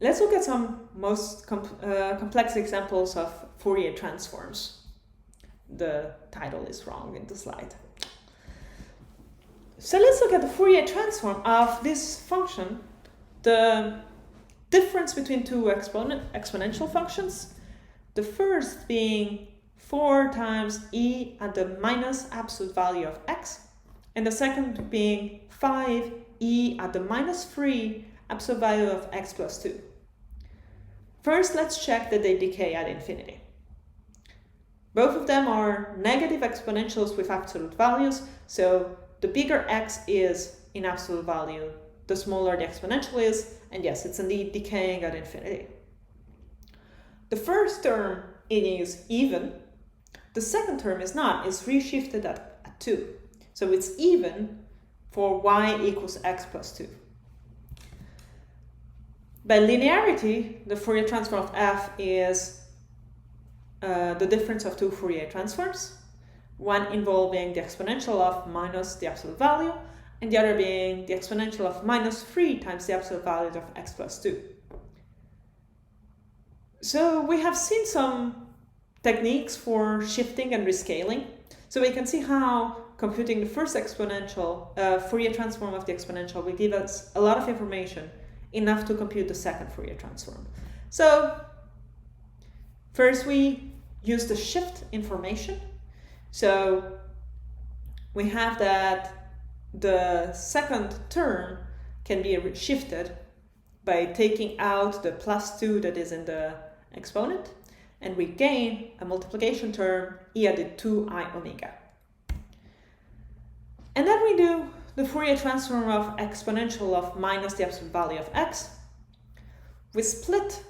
Let's look at some most complex examples of Fourier transforms. The title is wrong in the slide. So let's look at the Fourier transform of this function, the difference between two exponential functions. The first being 4 times e at the minus absolute value of x, and the second being 5e at the minus 3 absolute value of x plus 2. First, let's check that they decay at infinity. Both of them are negative exponentials with absolute values, so the bigger x is in absolute value, the smaller the exponential is, and yes, it's indeed decaying at infinity. The first term is even, the second term is not, it's reshifted at 2. So it's even for y equals x plus 2. By linearity, the Fourier transform of f is the difference of two Fourier transforms, one involving the exponential of minus the absolute value, and the other being the exponential of minus 3 times the absolute value of x plus 2. So we have seen some techniques for shifting and rescaling. So we can see how computing the first exponential, Fourier transform of the exponential will give us a lot of information, enough to compute the second Fourier transform. So first we use the shift information. So we have that the second term can be shifted by taking out the plus 2 that is in the exponent, and we gain a multiplication term e at the 2i omega. And then we do the Fourier transform of exponential of minus the absolute value of x. We split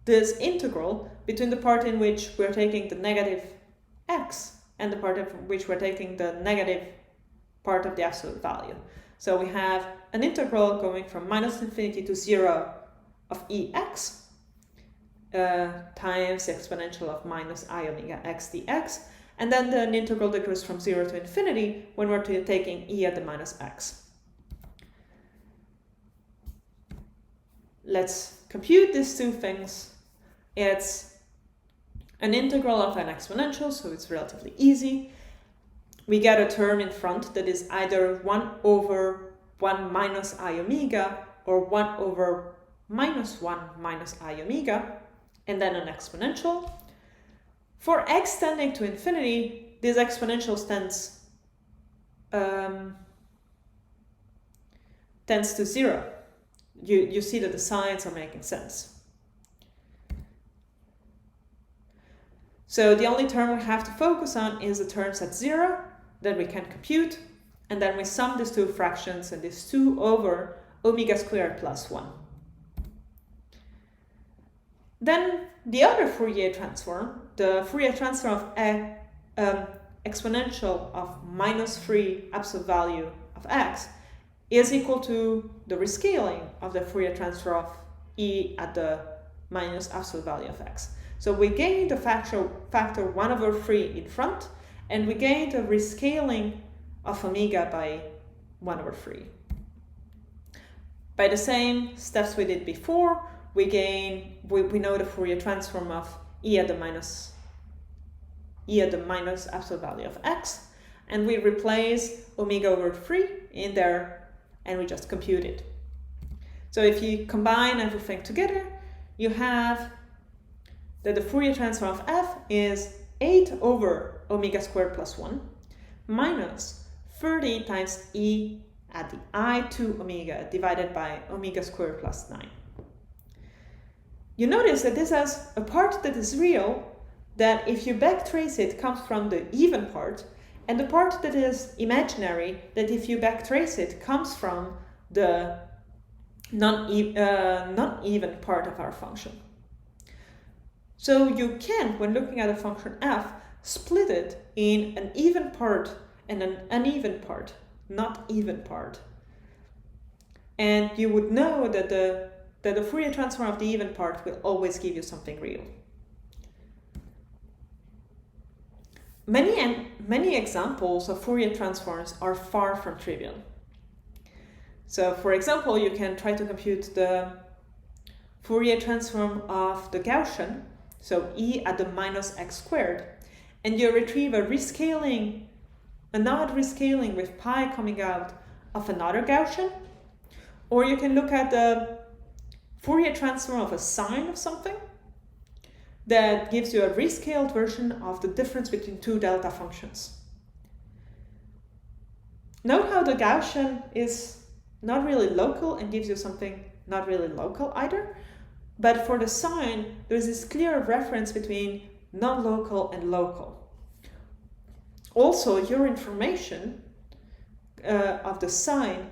this integral between the part in which we're taking the negative x and the part of which we're taking the negative part of the absolute value. So we have an integral going from minus infinity to 0 of ex times the exponential of minus I omega x dx, and then an integral that goes from 0 to infinity when we're taking e at the minus x. Let's compute these two things. It's an integral of an exponential, so it's relatively easy. We get a term in front that is either 1 over 1 minus I omega or 1 over minus 1 minus I omega, and then an exponential. For x tending to infinity, this exponential tends to 0. You see that the signs are making sense. So the only term we have to focus on is the terms at 0 that we can compute, and then we sum these two fractions, and this 2 over omega squared plus 1. Then the other Fourier transform, the Fourier transform of exponential of minus 3 absolute value of x, is equal to the rescaling of the Fourier transform of e at the minus absolute value of x. So we gain the factor 1 over 3 in front, and we gain the rescaling of omega by 1 over 3. By the same steps we did before, we know the Fourier transform of e at the minus absolute value of x, and we replace omega over 3 in there, and we just compute it. So if you combine everything together, you have that the Fourier transform of f is 8 over omega squared plus 1 minus 30 times e at the I2 omega divided by omega squared plus 9. You notice that this has a part that is real, that if you backtrace it comes from the even part, and the part that is imaginary, that if you backtrace it comes from the non-even part of our function. So you can, when looking at a function f, split it in an even part and an uneven part, not even part. And you would know that the Fourier transform of the even part will always give you something real. Many examples of Fourier transforms are far from trivial. So for example, you can try to compute the Fourier transform of the Gaussian, so e at the minus x squared, and you retrieve a rescaling, an odd rescaling with pi coming out of another Gaussian, or you can look at the Fourier transform of a sine of something that gives you a rescaled version of the difference between two delta functions. Note how the Gaussian is not really local and gives you something not really local either, but for the sine, there's this clear reference between non-local and local. Also, your information of the sine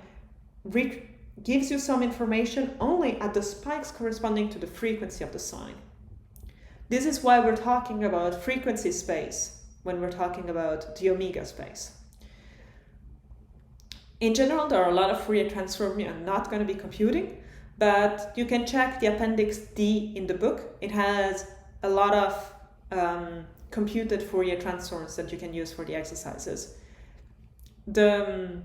gives you some information only at the spikes corresponding to the frequency of the sine. This is why we're talking about frequency space when we're talking about the omega space. In general, there are a lot of Fourier transforms I'm not going to be computing, but you can check the appendix D in the book. It has a lot of computed Fourier transforms that you can use for the exercises. The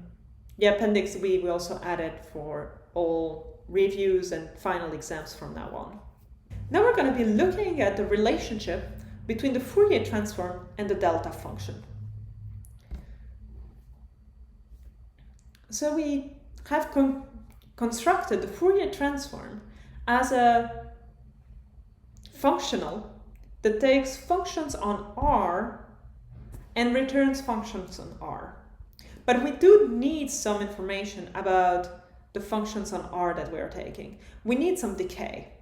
appendix we also added for all reviews and final exams from now on. Now we're going to be looking at the relationship between the Fourier transform and the delta function. So we have constructed the Fourier transform as a functional that takes functions on R and returns functions on R. But we do need some information about the functions on R that we are taking. We need some decay.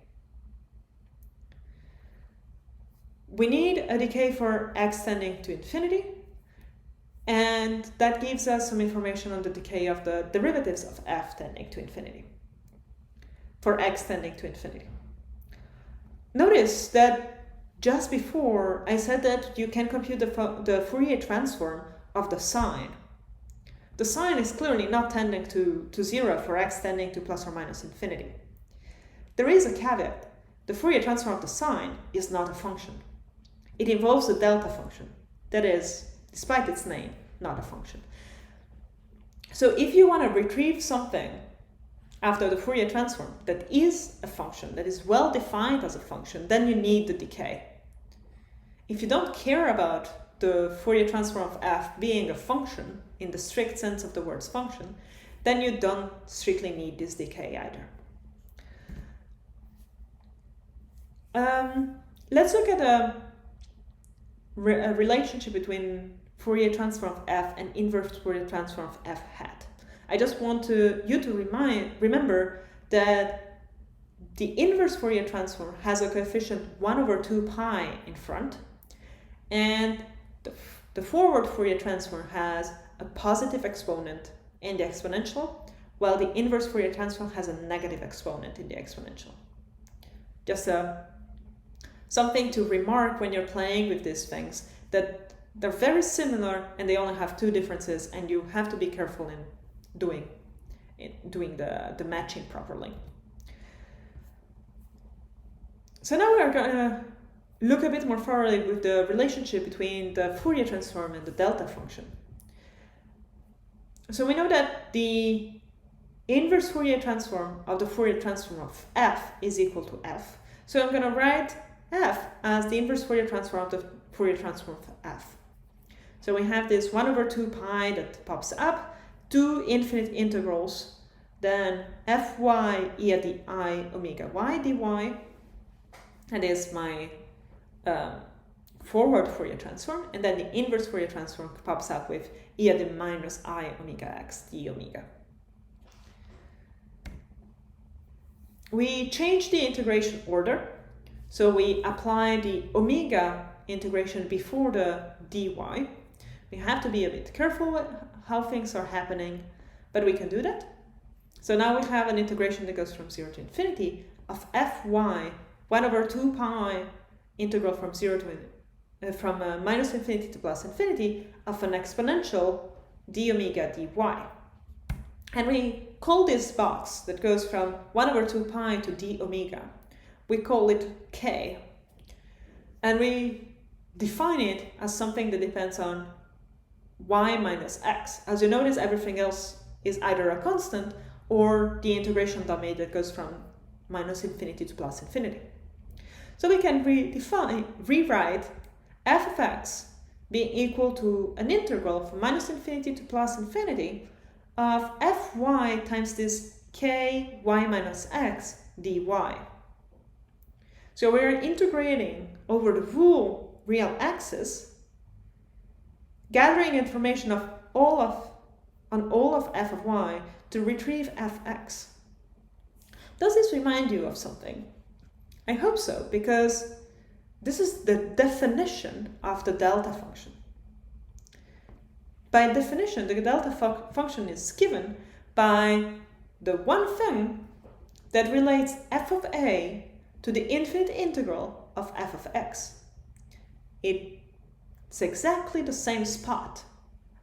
We need a decay for x tending to infinity, and that gives us some information on the decay of the derivatives of f tending to infinity, for x tending to infinity. Notice that just before I said that you can compute the Fourier transform of the sine. The sine is clearly not tending to 0 for x tending to plus or minus infinity. There is a caveat. The Fourier transform of the sine is not a function. It involves a delta function. That is, despite its name, not a function. So if you want to retrieve something after the Fourier transform that is a function, that is well defined as a function, then you need the decay. If you don't care about the Fourier transform of f being a function in the strict sense of the word's function, then you don't strictly need this decay either. Let's look at a relationship between Fourier transform of f and inverse Fourier transform of f hat. I just want you to remember that the inverse Fourier transform has a coefficient 1 over 2 pi in front, and the forward Fourier transform has a positive exponent in the exponential, while the inverse Fourier transform has a negative exponent in the exponential. Just something to remark when you're playing with these things, that they're very similar and they only have two differences, and you have to be careful in doing the matching properly. So now we're going to look a bit more thoroughly with the relationship between the Fourier transform and the delta function. So we know that the inverse Fourier transform of the Fourier transform of f is equal to f. So I'm going to write f as the inverse Fourier transform of the Fourier transform of f. So we have this 1 over 2 pi that pops up, two infinite integrals, then fy e at the I omega y dy, that is my forward Fourier transform, and then the inverse Fourier transform pops up with e at the minus I omega x d omega. We change the integration order, so we apply the omega integration before the dy. We have to be a bit careful with how things are happening, but we can do that. So now we have an integration that goes from 0 to infinity of fy 1 over 2 pi integral from minus infinity to plus infinity of an exponential d omega dy. And we call this box that goes from 1 over 2 pi to d omega, we call it k. And we define it as something that depends on y minus x. As you notice, everything else is either a constant or the integration domain that goes from minus infinity to plus infinity. So we can rewrite f of x being equal to an integral from minus infinity to plus infinity of fy times this ky minus x dy. So we're integrating over the whole real axis, gathering information on all of f of y to retrieve fx. Does this remind you of something? I hope so, because this is the definition of the delta function. By definition, the delta function is given by the one thing that relates f of a to the infinite integral of f of x. It's exactly the same spot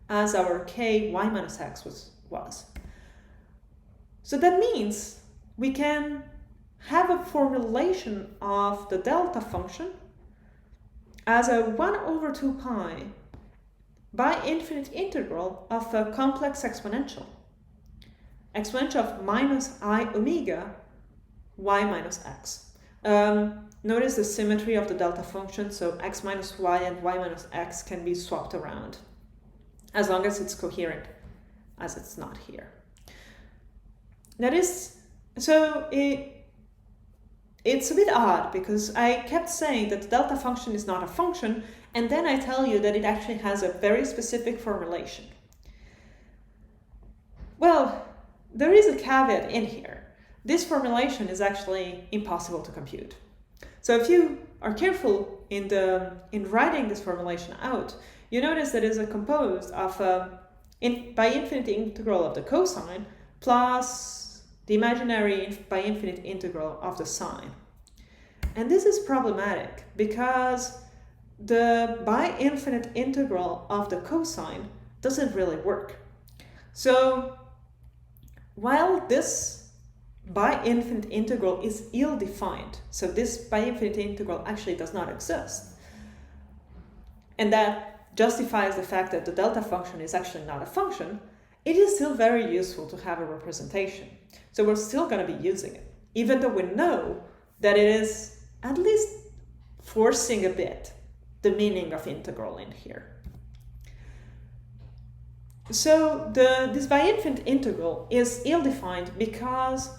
as our ky minus x was. So that means we can have a formulation of the delta function as a 1 over 2 pi by infinite integral of a complex exponential of minus I omega y minus x. Notice the symmetry of the delta function, so x minus y and y minus x can be swapped around as long as it's coherent, as it's not here. That is, so it's a bit odd because I kept saying that the delta function is not a function, and then I tell you that it actually has a very specific formulation. Well, there is a caveat in here. This formulation is actually impossible to compute. So if you are careful in writing this formulation out, you notice that it is composed of by infinite integral of the cosine plus the imaginary by infinite integral of the sine. And this is problematic because the by infinite integral of the cosine doesn't really work. So while this by infinite integral is ill-defined, so this by infinite integral actually does not exist, and that justifies the fact that the delta function is actually not a function, it is still very useful to have a representation. So we're still going to be using it, even though we know that it is at least forcing a bit the meaning of integral in here. So this by infinite integral is ill-defined because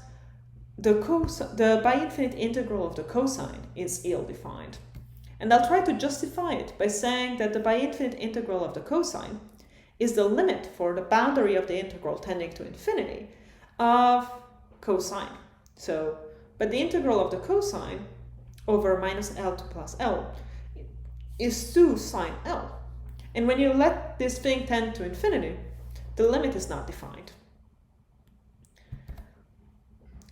the by infinite integral of the cosine is ill-defined. And I'll try to justify it by saying that the by infinite integral of the cosine is the limit for the boundary of the integral tending to infinity of cosine. So, but the integral of the cosine over minus L to plus L is 2 sine L. And when you let this thing tend to infinity, the limit is not defined.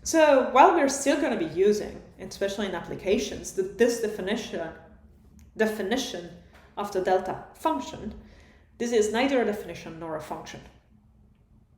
So while we're still going to be using, especially in applications, this definition of the delta function, this is neither a definition nor a function.